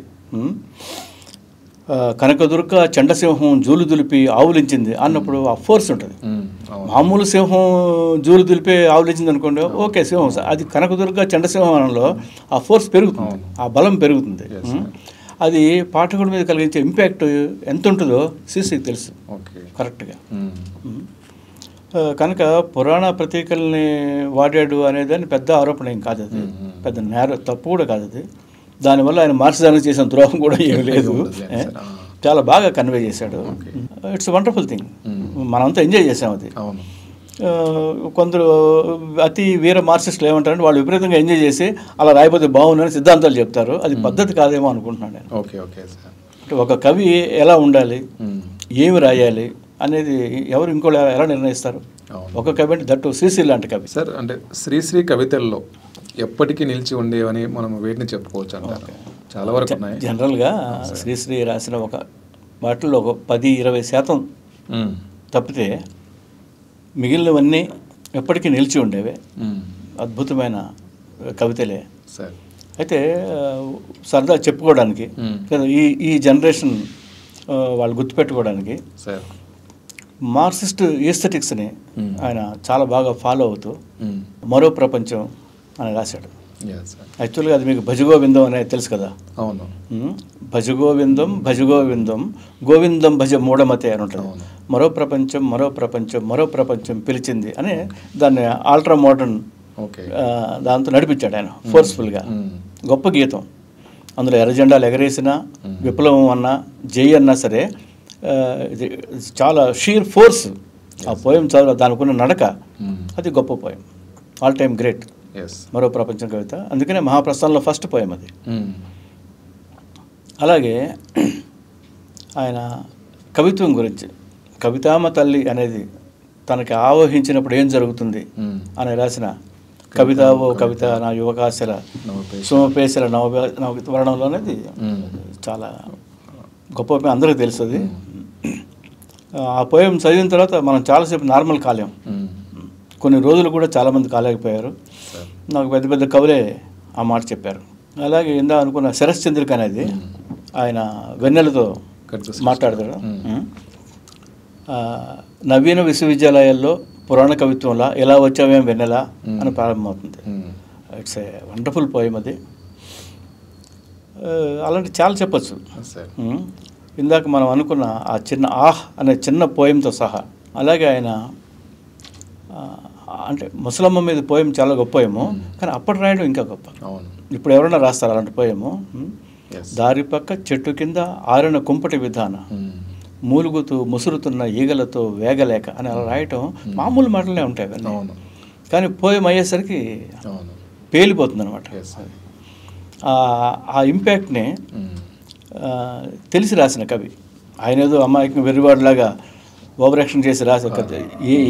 కనకదుర్గ చండసింహం జూలు దులిపి ఆవులించింది అన్నప్పుడు ఆ ఫోర్స్ ఉంటుంది. మామూలు సింహం జూలు దులిపి ఆవులించింది అనుకోండి, ఓకే సింహం. అది కనకదుర్గ చండసింహంలో ఆ ఫోర్స్ పెరుగుతుంది, ఆ బలం పెరుగుతుంది. అది పాఠకుడి మీద కలిగించే ఇంపాక్ట్ ఎంత ఉంటుందో శ్రీశ్రీకి తెలుసు కరెక్ట్గా. కనుక పురాణ ప్రతీకల్ని వాడాడు అనేదాన్ని పెద్ద ఆరోపణ ఏం కాదు, అది పెద్ద తప్పు కూడా కాదు. అది దానివల్ల ఆయన మార్క్సిజానికి చేసిన ద్రోహం కూడా ఏమీ లేదు. చాలా బాగా కన్వే చేశాడు. It's wonderful thing. మనంతా ఎంజాయ్ చేసాం అది. కొందరు అతి వీర మార్క్సిస్టులు ఏమంటారంటే వాళ్ళు విపరీతంగా ఎంజాయ్ చేసి అలా రాయకపోతే బాగుందని సిద్ధాంతాలు చెప్తారు. అది పద్ధతి కాదేమో అనుకుంటున్నాను నేను. అంటే ఒక కవి ఎలా ఉండాలి, ఏమి రాయాలి అనేది ఎవరు ఇంకోళ్ళు ఎలా నిర్ణయిస్తారు? ఒక కవి అంటే దట్టు శ్రీశ్రీ లాంటి కవి. సార్, అంటే శ్రీశ్రీ కవితల్లో ఎప్పటికీ నిలిచి ఉండేవని మనం వేటిని చెప్పుకోవచ్చు అంటారు? చాలా వరకు ఉన్నాయి. జనరల్గా శ్రీశ్రీ రాసిన ఒక వాటిల్లో ఒక 10-20% తప్పితే మిగిలినవన్నీ ఎప్పటికీ నిలిచి ఉండేవే, అద్భుతమైన కవితలే. అయితే సరదా చెప్పుకోవడానికి ఈ జనరేషన్ వాళ్ళు గుర్తుపెట్టుకోవడానికి మార్క్సిస్ట్ ఈస్థెటిక్స్ని ఆయన చాలా బాగా ఫాలో అవుతూ మరో ప్రపంచం అని రాశాడు. యాక్చువల్గా అది మీకు భజగోవిందం అనేది తెలుసు కదా. అవును. భజగోవిందం భజగోవిందం గోవిందం భజ మూఢమతే అని ఉంటుంది. మరో ప్రపంచం మరో ప్రపంచం మరో ప్రపంచం పిలిచింది అని దాన్ని ఆల్ట్రా మోడర్న్ దాంతో నడిపించాడు ఆయన ఫోర్స్ఫుల్గా. గొప్ప గీతం. అందులో ఎర్రజెండాలు ఎగరేసినా, విప్లవం అన్నా, జై అన్నా సరే ఇది చాలా షీర్ ఫోర్స్. ఆ పోయం చదువు దానికున్న నడక అది గొప్ప పోయం, ఆల్ టైమ్ గ్రేట్. మరో ప్రపంచం కవిత, అందుకనే మహాప్రస్థానంలో ఫస్ట్ పోయం అది. అలాగే ఆయన కవిత్వం గురించి కవితామ తల్లి అనేది తనకి ఆవహించినప్పుడు ఏం జరుగుతుంది అని రాసిన కవిత ఓ కవిత నా యువకాశల సోమపేశల నవవర్ణంలో అనేది చాలా గొప్ప పోయం, అందరికీ తెలుస్తుంది. ఆ పోయం చదివిన తర్వాత మనం చాలాసేపు నార్మల్ కాలేం, కొన్ని రోజులు కూడా చాలామంది కాలేకపోయారు. నాకు పెద్ద పెద్ద కవులే ఆ మాట చెప్పారు. అలాగే ఇందా అనుకున్న శరశ్చంద్రిక అనేది ఆయన వెన్నెలతో మాట్లాడతాడు. నవీన విశ్వవిద్యాలయాల్లో పురాణ కవిత్వంలా ఎలా వచ్చావేం వెన్నెలా అని ప్రారంభమవుతుంది. ఇట్స్ ఏ వండర్ఫుల్ పోయం అది. అలాంటి చాలా చెప్పచ్చు. ఇందాక మనం అనుకున్న ఆ చిన్న ఆహ్ అనే చిన్న పోయంతో సహా, అలాగే ఆయన అంటే ముసలమ్మ మీద పోయం చాలా గొప్ప పోయము, కానీ అప్పటి రాయడం ఇంకా గొప్ప. ఇప్పుడు ఎవరైనా రాస్తారు అలాంటి పోయము. దారి పక్క చెట్టు కింద ఆరిన కుంపటి విధాన మూలుగుతూ ముసురుతున్న ఈగలతో వేగలేక అని అలా రాయటం మామూలు మాటలనే ఉంటాయి అవన్నీ, కానీ పోయం అయ్యేసరికి పేలిపోతుంది అనమాట. ఆ ఇంపాక్ట్ని తెలిసి రాసిన కవి. ఆయన ఏదో అమ్మాయికి వెర్రివాడిలాగా ఓవరాక్షన్ చేసి రాసే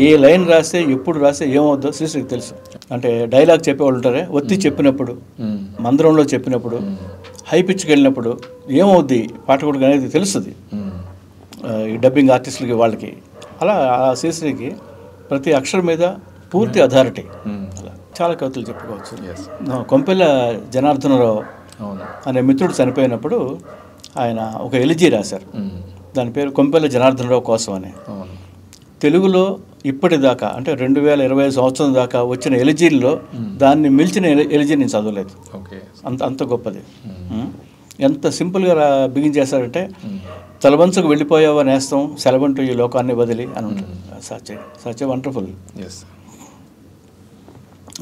ఏ లైన్ రాస్తే ఎప్పుడు రాస్తే ఏమవుద్దో శ్రీశ్రీకి తెలుసు. అంటే డైలాగ్ చెప్పేవాళ్ళు ఉంటారే, ఒత్తి చెప్పినప్పుడు, మందిరంలో చెప్పినప్పుడు, హై పిచ్కి వెళ్ళినప్పుడు ఏమవుద్ది పాఠకుడికి అనేది తెలుస్తుంది ఈ డబ్బింగ్ ఆర్టిస్టులకి వాళ్ళకి. అలా ఆ శ్రీశ్రీకి ప్రతి అక్షరం మీద పూర్తి అథారిటీ. అలా చాలా కవితలు చెప్పుకోవచ్చు. కొంపెల్ల జనార్దనరావు అనే మిత్రుడు చనిపోయినప్పుడు ఆయన ఒక ఎలిజీ రాశారు, దాని పేరు కొంపెల్ల జనార్దనరావు కోసం అని. తెలుగులో ఇప్పటిదాకా అంటే 2020 సంవత్సరం దాకా వచ్చిన ఎలిజీల్లో దాన్ని మిల్చిన ఎలిజీ నేను చదవలేదు. అంత గొప్పది. ఎంత సింపుల్గా బిగిన్ చేశారంటే, తలవంచకు వెళ్ళిపోయావా నేస్తం సెలవంటూ ఈ లోకాన్ని వదిలి అని ఉంటుంది. Such wonderful.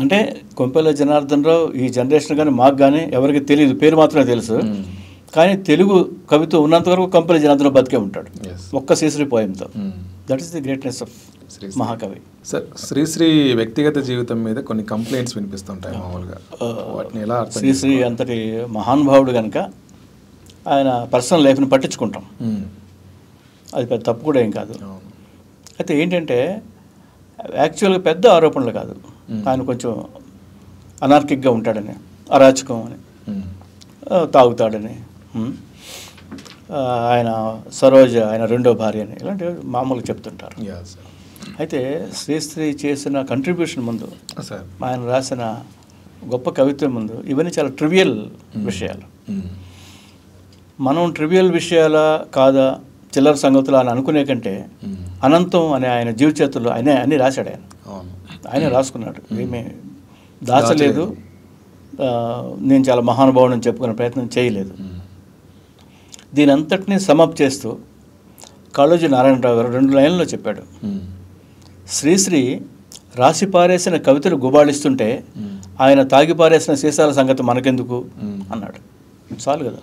అంటే కొంపెల్ల జనార్దనరావు ఈ జనరేషన్ కానీ మాకు కానీ ఎవరికి తెలియదు, పేరు మాత్రమే తెలుసు. కానీ తెలుగు కవిత్వం ఉన్నంత వరకు కొంపెల్ల జనార్దనరావు బతికే ఉంటాడు ఒక్క శ్రీశ్రీ పోయంతో. That is the greatness of మహాకవి. సార్, శ్రీశ్రీ వ్యక్తిగత జీవితం మీద కొన్ని కంప్లైంట్స్ వినిపిస్తుంటాయి మామూలుగా, వాటిని ఎలా? శ్రీశ్రీ అంతటి మహానుభావుడు కనుక ఆయన పర్సనల్ లైఫ్ని పట్టించుకుంటాం, అది పెద్ద తప్పు కూడా ఏం కాదు. అయితే ఏంటంటే యాక్చువల్గా పెద్ద ఆరోపణలు కాదు, ఆయన కొంచెం అనార్కిక్గా ఉంటాడని, అరాచకం అని, తాగుతాడని, ఆయన సరోజ ఆయన రెండో భార్య అని, ఇలాంటివి మామూలుగా చెప్తుంటారు. అయితే శ్రీశ్రీ చేసిన కంట్రిబ్యూషన్ ముందు, ఆయన రాసిన గొప్ప కవిత్వం ముందు ఇవన్నీ చాలా ట్రివియల్ విషయాలు. మనం ట్రివియల్ విషయాలా కాదా చిల్లర సంగతులు అని అనుకునే కంటే అనంతం అనే ఆయన జీవితచరిత్రలో ఆయన అన్నీ రాశాడు. ఆయన రాసుకున్నాడు, ఏమీ దాచలేదు. నేను చాలా మహానుభావుడు అని చెప్పుకునే ప్రయత్నం చేయలేదు. దీని అంతటినీ సమప్ చేస్తూ కాళోజీ నారాయణరావు గారు 2 లైన్లలో చెప్పాడు, శ్రీశ్రీ రాసి పారేసిన కవితలు గుబాళిస్తుంటే ఆయన తాగి పారేసిన సీసాల సంగతి మనకెందుకు అన్నాడు. చాలు కదా.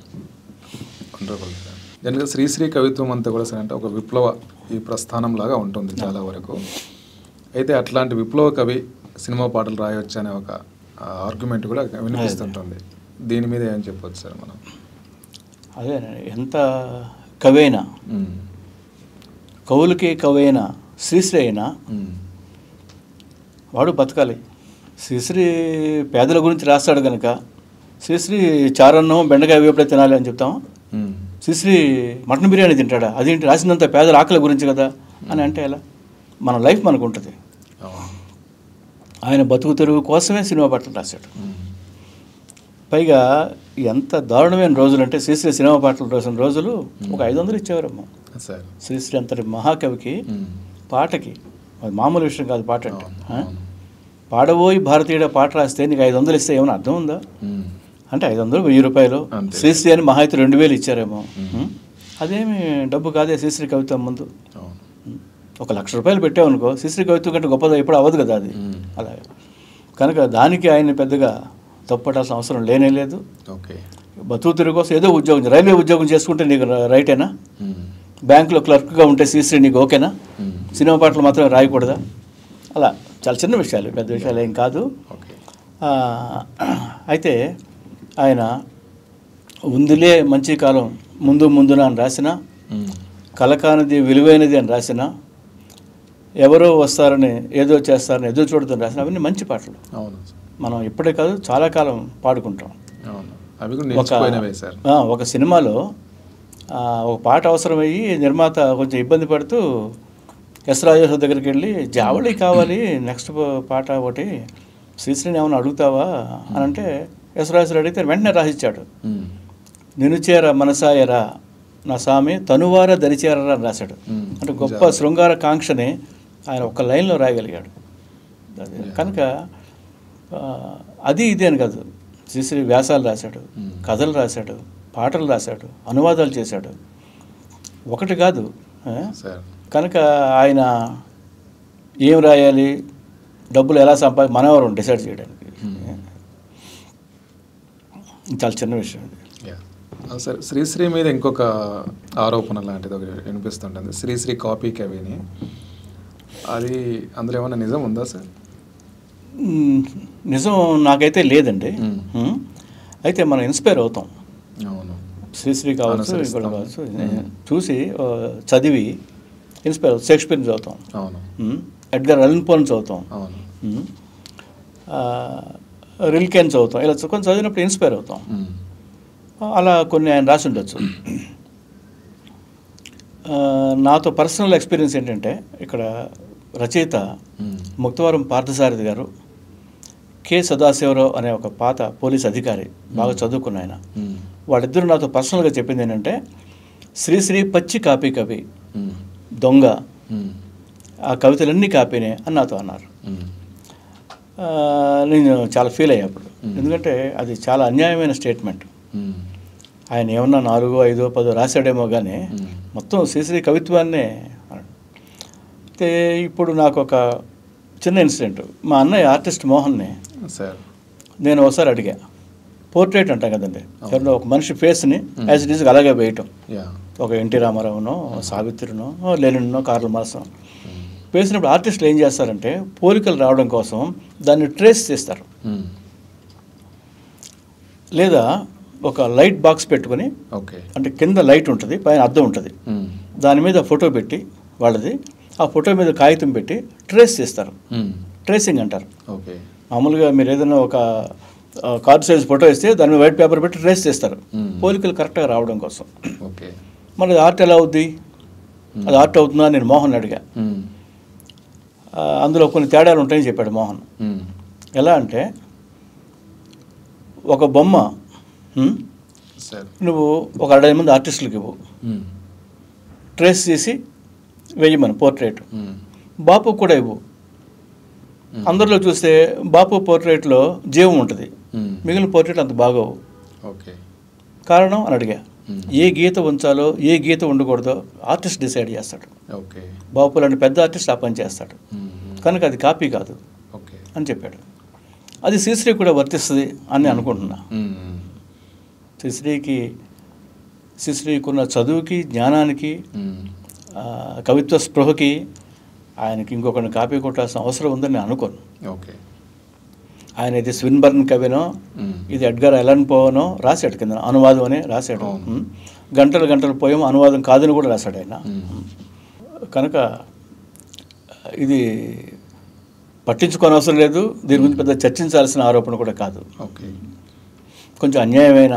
జనరల్గా శ్రీశ్రీ కవిత్వం అంతా కూడా సరే అంటే ఒక విప్లవ ఈ ప్రస్థానం లాగా ఉంటుంది చాలా వరకు. అయితే అట్లాంటి విప్లవ కవి సినిమా పాటలు రాయొచ్చు అనే ఒక ఆర్గ్యుమెంట్ కూడా వినిపిస్తుంటుంది. దీని మీద ఏం చెప్పవచ్చు సార్ మనం? అదే, ఎంత కవైనా కవులకి కవైనా శ్రీశ్రీ అయినా వాడు బతకాలి. శ్రీశ్రీ పేదల గురించి రాస్తాడు కనుక శ్రీశ్రీ చారన్నం బెండకాయ వేపుడే తినాలి అని చెప్తాం. శ్రీశ్రీ మటన్ బిర్యానీ తింటాడా? అదేంటి, రాసినంత పేదల ఆకలి గురించి కదా అని అంటే ఎలా? మన లైఫ్ మనకు ఉంటుంది. ఆయన బతుకు తెరువు కోసమే సినిమా పాటలు రాశాడు. పైగా ఎంత దారుణమైన రోజులు అంటే శ్రీశ్రీ సినిమా పాటలు రాసిన రోజులు ఒక 500 ఇచ్చేవారమ్మా. శ్రీశ్రీ అంతటి మహాకవికి పాటకి, అది మామూలు విషయం కాదు పాట అంటే. పాడబోయి భారతీయుడ పాట రాస్తే నీకు 500 ఇస్తే ఏమైనా అర్థం ఉందా? అంటే 500 1000 రూపాయలు. శ్రీశ్రీ అని మహా అయితే 2000 ఇచ్చారేమో. అదేమి డబ్బు కాదే శ్రీశ్రీ కవిత్వం ముందు. 1,00,000 రూపాయలు పెట్టామనుకో, శ్రీశ్రీ కవిత్వం కంటే గొప్పది ఎప్పుడు అవ్వదు కదా అది. అలాగే కనుక దానికి ఆయన పెద్దగా తప్పటాల్సిన అవసరం లేనే లేదు. బతుకు తిరుగు కోసం ఏదో ఉద్యోగం, రైల్వే ఉద్యోగం చేసుకుంటే నీకు రైటేనా? బ్యాంకులో క్లర్క్గా ఉంటే శ్రీశ్రీ నీకు ఓకేనా? సినిమా పాటలు మాత్రమే రాయకూడదా? అలా చాలా చిన్న విషయాలు, పెద్ద విషయాలు ఏం కాదు. అయితే ఆయన ఉందిలే మంచి కాలం ముందున అని రాసిన కలకానిది విలువైనది అని రాసిన, ఎవరో వస్తారని ఏదో చేస్తారని ఎదురు చూడదని రాసిన అవన్నీ మంచి పాటలు. అవును, మనం ఇప్పుడే కాదు చాలా కాలం పాడుకుంటాం. అవును, అవి కూడా నిలిచిపోయినవే సార్. ఒక సినిమాలో ఒక పాట అవసరమయ్యి నిర్మాత కొంచెం ఇబ్బంది పడుతూ ఎస్ రాజేశ్వర దగ్గరికి వెళ్ళి జావళి కావాలి నెక్స్ట్ పాట ఒకటి, శ్రీశ్రీని ఏమైనా అడుగుతావా అని అంటే ఎస్ రాజేశ్వర అడిగితే వెంటనే రాసిచ్చాడు. నినుచేర మనసాయరా నా స్వామి తనువార దరిచేరరా అని రాశాడు. అంటే గొప్ప శృంగార కాంక్షని ఆయన ఒక లైన్లో రాయగలిగాడు. కనుక అది ఇదే అని కాదు, శ్రీశ్రీ వ్యాసాలు రాశాడు, కథలు రాశాడు, పాటలు రాశాడు, అనువాదాలు చేశాడు, ఒకటి కాదు. కనుక ఆయన ఏం రాయాలి, డబ్బులు ఎలా మనవరు డిసైడ్ చేయడానికి చాలా చిన్న విషయం ఇది. సార్, శ్రీశ్రీ మీద ఇంకొక ఆరోపణ లాంటిది ఒకటి వినిపిస్తుంటుంది, శ్రీశ్రీ కాపీ కవిని. అది అందులో ఏమైనా నిజం ఉందా సార్? నిజం నాకైతే లేదండి. అయితే మనం ఇన్స్పైర్ అవుతాం. అవును, శ్రీశ్రీ కావచ్చు, ఇంకోటి కావచ్చు, చూసి చదివి ఇన్స్పైర్ అవుతాం. షేక్స్పియర్ని చదువుతాం, అవును, ఎడ్గర్ అలన్ పోని చదువుతాం, అవును, రిల్కెన్ చదువుతాం. ఇలా కొంచెం చదివినప్పుడు ఇన్స్పైర్ అవుతాం. అలా కొన్ని ఆయన రాసి ఉండొచ్చు. నాతో పర్సనల్ ఎక్స్పీరియన్స్ ఏంటంటే, ఇక్కడ రచయిత ముక్తవరం పార్థసారథి గారు, కె సదాశివరావు అనే ఒక పాత పోలీస్ అధికారి, బాగా చదువుకున్న ఆయన, వాళ్ళిద్దరూ నాతో పర్సనల్గా చెప్పింది ఏంటంటే, శ్రీశ్రీ పచ్చి కాపీ కవి, దొంగ, ఆ కవితలన్నీ కాపీనే అని నాతో అన్నారు. నేను చాలా ఫీల్ అయ్యా అప్పుడు, ఎందుకంటే అది చాలా అన్యాయమైన స్టేట్మెంట్. ఆయన ఏమన్నా 4, 5, 10 రాశాడేమో కానీ మొత్తం శ్రీశ్రీ కవిత్వాన్నే. అయితే ఇప్పుడు నాకు ఒక చిన్న ఇన్సిడెంట్. మా అన్నయ్య ఆర్టిస్ట్ మోహన్ని నేను ఒకసారి అడిగా, పోర్ట్రేట్ అంటాం కదండి, ఎవరినో ఒక మనిషి ఫేస్ని యాజ్ ఇట్ ఈజ్ అలాగే వేయటం, ఒక ఎన్టీ రామారావునో, సావిత్రినో, లెనిన్నో, కార్ల్ మార్క్స్నో వేసినప్పుడు ఆర్టిస్టులు ఏం చేస్తారంటే పోలికలు రావడం కోసం దాన్ని ట్రేస్ చేస్తారు. లేదా ఒక లైట్ బాక్స్ పెట్టుకుని, అంటే కింద లైట్ ఉంటుంది, పైన అద్దం ఉంటుంది, దాని మీద ఫోటో పెట్టి వాళ్ళది, ఆ ఫోటో మీద కాగితం పెట్టి ట్రేస్ చేస్తారు. ట్రేసింగ్ అంటారు. మామూలుగా మీరు ఏదైనా ఒక కార్డ్ సైజ్ ఫోటో ఇస్తే దాని మీద వైట్ పేపర్ పెట్టి ట్రేస్ చేస్తారు, పోలికలు కరెక్ట్గా రావడం కోసం. మరి ఆర్ట్ ఎలా అవుద్ది, అది ఆర్ట్ అవుతుందా నేను మోహన్ అడిగా. అందులో కొన్ని తేడాలు ఉంటాయని చెప్పాడు మోహన్. ఎలా అంటే, ఒక బొమ్మ నువ్వు ఒక 60 మంది ఆర్టిస్టులకి ఇవ్వు, ట్రేస్ చేసి వేయమని పోర్ట్రేట్. బాపు కూడా ఇవ్వు, అందరిలో చూస్తే బాపు పోర్ట్రేట్లో జీవం ఉంటుంది, మిగిలిన పోర్ట్రేట్ అంత బాగోవు. కారణం అని అడిగా. ఏ గీత ఉంచాలో ఏ గీత ఉండకూడదో ఆర్టిస్ట్ డిసైడ్ చేస్తాడు. బాపు లాంటి పెద్ద ఆర్టిస్ట్ ఆ పని చేస్తాడు, కనుక అది కాపీ కాదు అని చెప్పాడు. అది శ్రీశ్రీ కూడా వర్తిస్తుంది అని అనుకుంటున్నా. శ్రీశ్రీకున్న చదువుకి, జ్ఞానానికి, కవిత్వ స్పృహకి ఆయనకి ఇంకొకరిని కాపీ కొట్టాల్సిన అవసరం ఉందని నేను అనుకోను. ఆయన ఇది స్విన్బర్న్ కవినో, ఇది ఎడ్గర్ అలన్ పోనో రాశాడు, కింద అనువాదం అని రాశాడు. గంటలు గంటలు పోయేమో అనువాదం కాదని కూడా రాశాడు ఆయన. కనుక ఇది పట్టించుకోని అవసరం లేదు, దీని గురించి పెద్ద చర్చించాల్సిన ఆరోపణ కూడా కాదు. కొంచెం అన్యాయమైన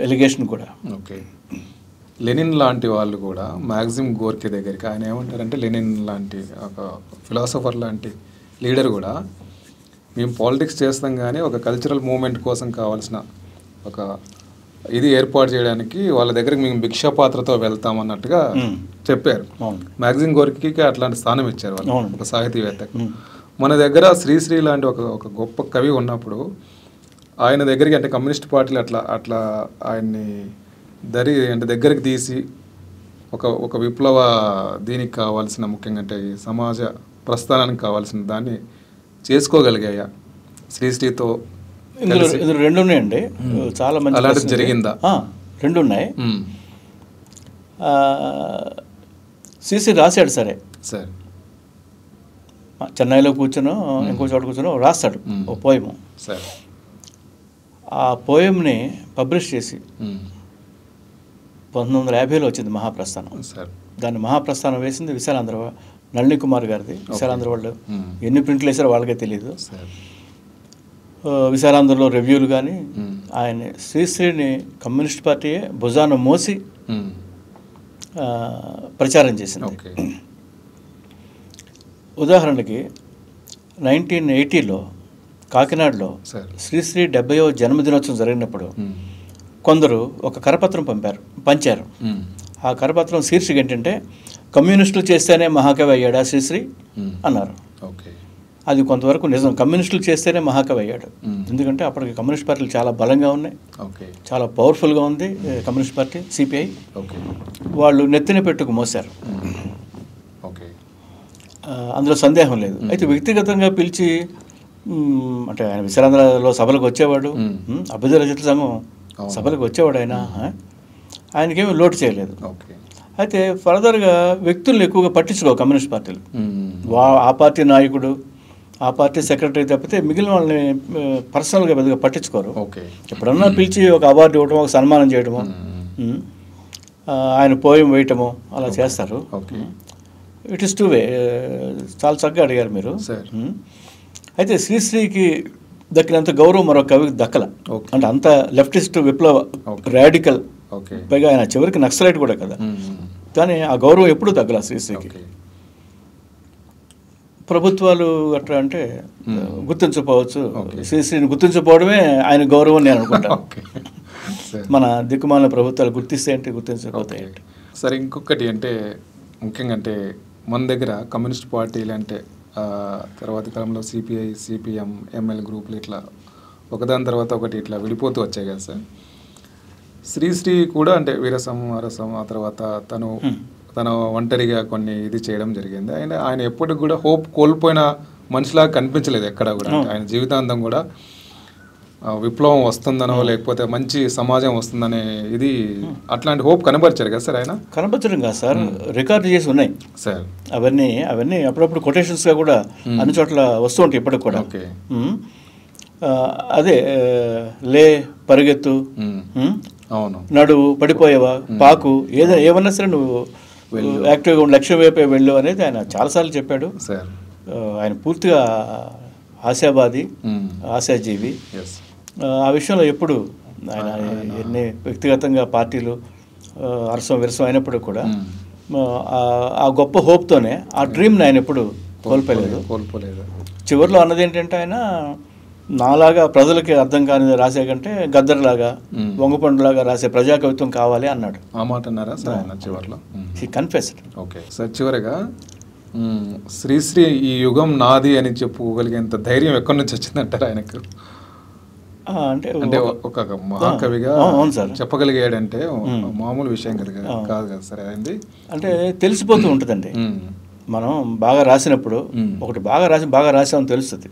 ఎలిగేషన్ కూడా. లెనిన్ లాంటి వాళ్ళు కూడా మ్యాక్సిమ్ గోర్కీ దగ్గరికి, ఆయన ఏమంటారంటే, లెనిన్ లాంటి ఒక ఫిలాసఫర్ లాంటి లీడర్ కూడా, మేము పాలిటిక్స్ చేస్తాం కానీ ఒక కల్చరల్ మూమెంట్ కోసం కావాల్సిన ఒక ఇది ఏర్పాటు చేయడానికి వాళ్ళ దగ్గరికి మేము భిక్షాపాత్రతో వెళ్తామన్నట్టుగా చెప్పారు. మ్యాక్సిమ్ గోర్కీకి అట్లాంటి స్థానం ఇచ్చారు వాళ్ళు, ఒక సాహితీవేత్తకు. మన దగ్గర శ్రీశ్రీ లాంటి ఒక గొప్ప కవి ఉన్నప్పుడు ఆయన దగ్గరికి, అంటే కమ్యూనిస్ట్ పార్టీలు అట్లా ఆయన్ని దగ్గరికి తీసి ఒక విప్లవ దీనికి కావాల్సిన, ముఖ్యంగా అంటే ఈ సమాజ ప్రస్థానానికి కావాల్సిన దాన్ని చేసుకోగలిగాయా శ్రీశ్రీతో? ఇందులో 2 ఉన్నాయండి, చాలా మంచి. అలాంటిది జరిగిందా? 2 ఉన్నాయి. శ్రీశ్రీ రాశాడు సరే, చెన్నైలో కూర్చొనో ఇంకో చోట కూర్చొనో రాస్తాడు ఓ పోయము. ఆ పోయంని పబ్లిష్ చేసి 1950లో వచ్చింది మహాప్రస్థానం. సార్ దాన్ని మహాప్రస్థానం వేసింది విశాలాంధ్ర నళిని కుమార్ గారిది. విశాలాంధ్ర వాళ్ళు ఎన్ని ప్రింట్లు వేసారో వాళ్ళకే తెలియదు. విశాలాంధ్రలో రివ్యూలు కానీ ఆయన శ్రీశ్రీని కమ్యూనిస్ట్ పార్టీయే భుజాన మోసి ప్రచారం చేసింది. ఉదాహరణకి 1980లో కాకినాడలో శ్రీశ్రీ 70వ జన్మదినోత్సవం జరిగినప్పుడు కొందరు ఒక కరపత్రం పంచారు. ఆ కరపత్రం శీర్షిక ఏంటంటే కమ్యూనిస్టులు చేస్తేనే మహాకవి అయ్యాడా శ్రీశ్రీ అన్నారు. అది కొంతవరకు నిజం. కమ్యూనిస్టులు చేస్తేనే మహాకవి అయ్యాడు. ఎందుకంటే అప్పటికి కమ్యూనిస్ట్ పార్టీలు చాలా బలంగా ఉన్నాయి, చాలా పవర్ఫుల్గా ఉంది కమ్యూనిస్ట్ పార్టీ సిపిఐ. వాళ్ళు నెత్తిన పెట్టుకు మోసారు, అందులో సందేహం లేదు. అయితే వ్యక్తిగతంగా పిలిచి అంటే ఆయన విశాలాంధ్రలో సభలకు వచ్చేవాడు, అభ్యుదయ రచయితల సంఘం సభలకు వచ్చేవాడు. ఆయనకేమీ లోటు చేయలేదు. అయితే ఫర్దర్గా వ్యక్తులను ఎక్కువగా పట్టించుకో కమ్యూనిస్ట్ పార్టీలు. ఆ పార్టీ నాయకుడు, ఆ పార్టీ సెక్రటరీ తప్పితే మిగిలిన వాళ్ళని పర్సనల్గా పెద్దగా పట్టించుకోరు. ఎప్పుడన్నా పిలిచి ఒక అవార్డు ఇవ్వటమో, ఒక సన్మానం చేయడమో, ఆయన పోయం వేయటమో అలా చేస్తారు. It is two way. చాలా చక్కగా అడిగారు మీరు. అయితే శ్రీశ్రీకి దక్కినంత గౌరవం మరో కవికి దక్కల. అంటే అంత లెఫ్టిస్ట్ విప్లవ రాడికల్, పైగా ఆయన చివరికి నక్సలైట్ కూడా కదా, కానీ ఆ గౌరవం ఎప్పుడూ తగ్గల శ్రీశ్రీకి. ప్రభుత్వాలు అట్లా అంటే గుర్తించకపోవచ్చు, శ్రీశ్రీని గుర్తించకపోవడమే ఆయన గౌరవం నేను అనుకుంటాను. మన దిక్కుమాలిన ప్రభుత్వాలు గుర్తిస్తే ఏంటి, గుర్తించకపోతే ఏంటి. సరే, ఇంకొకటి అంటే ముఖ్యంగా అంటే మన దగ్గర కమ్యూనిస్ట్ పార్టీలు అంటే తర్వాత కాలంలో సిపిఐ, సిపిఎం, ఎంఎల్ గ్రూపులు ఇట్లా ఒకదాని తర్వాత ఒకటి ఇట్లా విడిపోతూ వచ్చాయి కదా సార్. శ్రీశ్రీ కూడా అంటే వీరసం, అరసం, ఆ తర్వాత తన ఒంటరిగా కొన్ని ఇది చేయడం జరిగింది. ఆయన ఎప్పటికి కూడా హోప్ కోల్పోయిన మనిషిలాగా కనిపించలేదు ఎక్కడ కూడా. ఆయన జీవితాంతం కూడా విప్లవం వస్తుందనో లేకపోతే మంచి సమాజం వస్తుందనే ఇది అట్లాంటి హోప్ కనబరిచారు కదా సార్. ఆయన కనబరచడం కాదు సార్, రికార్డు చేసి ఉన్నాయి సార్. అవన్నీ అప్పుడప్పుడు కొటేషన్స్గా కూడా అన్ని చోట్ల వస్తూ ఉంటాయి ఇప్పటికి కూడా. అదే లే పరిగెత్తు, అవును, నడువు, పడిపోయేవా, పాకు, ఏమన్నా సరే నువ్వు యాక్టివ్గా ఉండి లక్ష్యం వైపే వెళ్ళు అనేది ఆయన చాలాసార్లు చెప్పాడు. ఆయన పూర్తిగా ఆశావాది, ఆశాజీవి. ఆ విషయంలో ఎప్పుడు ఆయన ఎన్ని వ్యక్తిగతంగా పార్టీలు అరసం విరసం అయినప్పుడు కూడా ఆ గొప్ప హోప్తోనే ఆ డ్రీమ్ని ఆయన ఎప్పుడు కోల్పోలేదు. చివరిలో అన్నది ఏంటంటే ఆయన నాలాగా ప్రజలకి అర్థం కాని రాసే కంటే గద్దర్లాగా, వంగపండులాగా రాసే ప్రజా కవిత్వం కావాలి అన్నాడు. ఆ మాట అన్నారా సార్ ఆయన చివరిలో? హి కన్ఫెస్డ్. ఓకే సార్, చివరిగా శ్రీశ్రీ ఈ యుగం నాది అని చెప్పుకోగలిగేంత ధైర్యం ఎక్కడి నుంచి వచ్చిందంటారు ఆయనకు? అంటే ఒక మహాకవిగా చెప్పగలిగాడంటే మామూలు విషయం కాదు కదా సార్. అయింది అంటే తెలిసిపోతూ ఉంటుందండి. మనం బాగా రాసినప్పుడు ఒకటి బాగా రాసామని తెలుస్తుంది.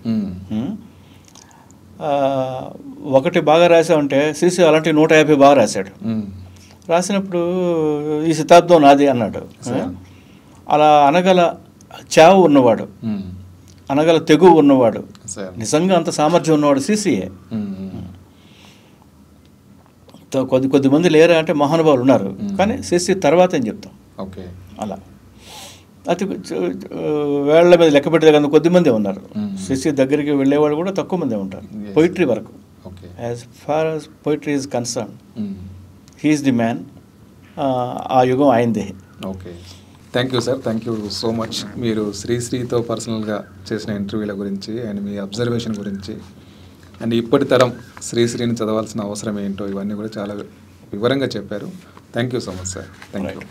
ఒకటి బాగా రాసామంటే శ్రీశ్రీ అలాంటి 150 బాగా రాశాడు. రాసినప్పుడు ఈ శతాబ్దం నాది అన్నాడు. అలా అనగల చావు ఉన్నవాడు, అనగల తెగువ ఉన్నవాడు, నిజంగా అంత సామర్థ్యం ఉన్నవాడు శ్రీశ్రీయే. కొద్దిమంది లేరా అంటే మహానుభావులు ఉన్నారు, కానీ శ్రీశ్రీ తర్వాత అని చెప్తాం. అలా అతి వేళ్ల మీద లెక్క పెట్టే కదా కొద్దిమంది ఉన్నారు. శ్రీశ్రీ దగ్గరికి వెళ్ళేవాళ్ళు కూడా తక్కువ మంది ఉంటారు. పొయిట్రీ వరకు, as far as poetry is concern, he is the man. ఆ యుగం ఆయనదే. Okay, thank you sir, thank you so much. మీరు శ్రీశ్రీతో పర్సనల్గా చేసిన ఇంటర్వ్యూల గురించి అండ్ మీ అబ్జర్వేషన్ గురించి అండ్ ఇప్పటి తరం శ్రీశ్రీని చదవాల్సిన అవసరం ఏంటో ఇవన్నీ కూడా చాలా వివరంగా చెప్పారు. Thank you so much sir. Thank you.